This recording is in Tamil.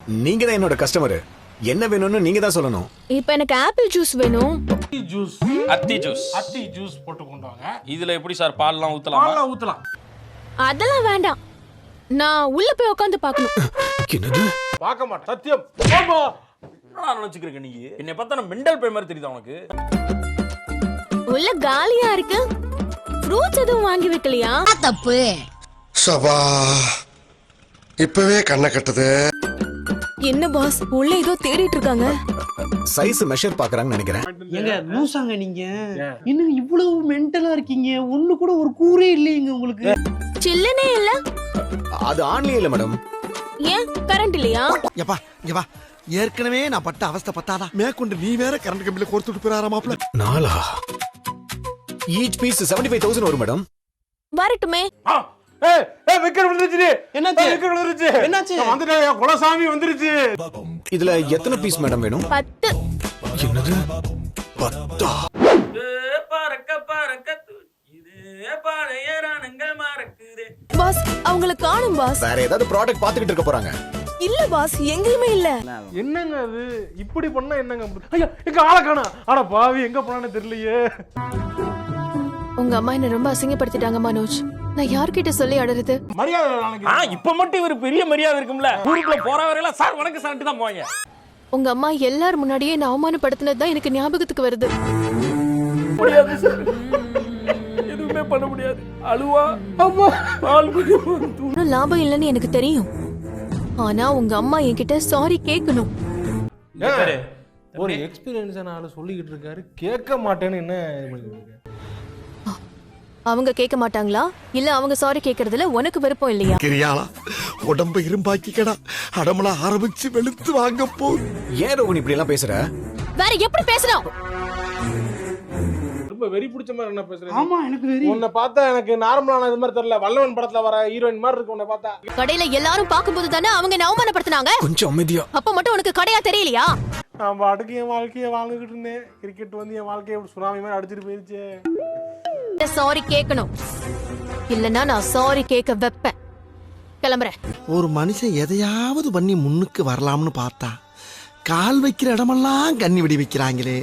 நீங்க தான் என்னோட கஸ்டமர். என்ன வேணும்னு நீங்க தான் சொல்லணும். இப்போ எனக்கு ஆப்பிள் ஜூஸ் வேணும். அத்தி ஜூஸ் போட்டு கொண்டு வாங்க. இதுல எப்படி சார் பால்லாம் ஊத்தலாமா? பால்லாம் ஊத்தலாம். அதெல்லாம் வேண்டாம். நான் உள்ள போய் உட்காந்து பார்க்கணும். என்னது? பார்க்க மாட்டேன். சத்தியம். ஆமா. என்ன நினைச்சுக்கிறீங்க நீ? என்னை பார்த்தா நான் மெண்டல் பே மாதிரி தெரியுதா உனக்கு? உள்ள காலியா இருக்கு. ஃப்ரூட்ஸ் எதுவும் வாங்கி வைக்கலையா? தப்பு. சபா இப்பவே கண்ணை கட்டுது. என்ன பாஸ் உள்ள ஏதோ தேடிட்டு இருக்காங்க. சைஸ் மெஷர் பாக்குறாங்கன்னு நினைக்கிறேன். ஏங்க லூசாங்க நீங்க? இன்னும் இவ்வளவு மென்டலா இருக்கீங்க. ஒண்ணு கூட ஒரு கூரே இல்லைங்க உங்களுக்கு. சில்லுனே இல்ல. அது ஆன்லயே இல்ல மேடம். ஏன் கரண்ட் இல்லையா? யப்பா யப்பா ஏற்கனவே நான் பட்ட அவஸ்தை பத்தாதா மேற்கொண்டு நீ வேற கரண்ட் கம்பியில கோர்த்துட்டு போறாரா மாப்ள. நாலா ஈச் பீஸ் 75,000 வரும் மேடம். வரட்டுமே. ஏய் ஏய் விக்கெட் விழுந்துருச்சு. என்னாச்சு? விக்கெட் விழுந்துருச்சு. என்னாச்சு? வந்துட்டேன். குலசாமி வந்துருச்சு. இதுல எத்தனை பீஸ் மேடம் வேணும்? 10. என்னது 10? பாஸ் அவங்கள காணோம் பாஸ். வேற ஏதாவது ப்ராடக்ட் பாத்துக்கிட்டு இருக்க போறாங்க. இல்ல பாஸ் எங்கேயுமே இல்ல. என்னங்க அது? இப்படி பண்ணா என்னங்க? ஐயா எங்க ஆளை காணோம். ஆனா பாவி எங்க போனானே தெரியலையே. உங்க அம்மா என்ன ரொம்ப அசிங்கப்படுத்திட்டாங்க மனோஜ். நான் யார்கிட்ட சொல்லி அடறது? மரியாதை நாளைக்கு. இப்ப மட்டும் இவரு பெரிய மரியாதை இருக்கும்ல. ஊருக்குள்ள போற வரையில சார் வணக்கம் சார்ட்டு தான் போவாங்க. உங்க அம்மா எல்லார் முன்னாடியே என்ன அவமானப்படுத்தினது தான் எனக்கு ஞாபகத்துக்கு வருது. முடியாது சார். எதுவுமே பண்ண முடியாது. அழுவா அம்மா பால் குடிப்போம். ஒன்றும் லாபம் இல்லைன்னு எனக்கு தெரியும். ஆனா உங்க அம்மா என்கிட்ட சாரி கேட்கணும். ஒரு எக்ஸ்பீரியன்ஸான ஆளு சொல்லிக்கிட்டு இருக்காரு. கேட்க மாட்டேன்னு என்ன இது பண்ணிட்டு இருக்க? அவங்க கேட்க மாட்டாங்களா? இல்ல அவங்க சாரி கேட்கறதுல உனக்கு விருப்பம் இல்லையா? கிரியாளா உடம்ப இரும்பாக்கிக்கடா அடமலா ஆரம்பிச்சு வெளுத்து வாங்க போ. ஏன் ரோகிணி இப்படி எல்லாம் பேசுற? வேற எப்படி பேசணும்? ரொம்ப வெறி பிடிச்ச மாதிரி என்ன பேசுறேன்? ஆமா எனக்கு வெறி. உன்னை பார்த்தா எனக்கு நார்மலான இது மாதிரி தெரியல. வல்லவன் படத்துல வர ஹீரோயின் மாதிரி இருக்கு உன்னை பார்த்தா. கடையில எல்லாரும் பாக்கும்போது தானே அவங்க என்ன அவமானப்படுத்தினாங்க. கொஞ்சம் அமைதியா. அப்ப மட்டும் உனக்கு கடையா தெரியலையா? நான் பாட்டுக்கு என் வாழ்க்கையை வாழ்ந்துகிட்டு இருந்தேன். கிரிக்கெட் வந்து என் வாழ்க்கையை சுனாமி மாதிரி அடிச்சிட்டு போயிருச்சு. சாரி கேட்கணும். இல்லனா நான் சாரி கேட்க வைப்பேன். கிளம்புறேன். ஒரு மனுஷன் எதையாவது பண்ணி முன்னுக்கு வரலாம்னு பார்த்தா கால் வைக்கிற இடமெல்லாம் கண்ணி விடி வைக்கிறாங்களே.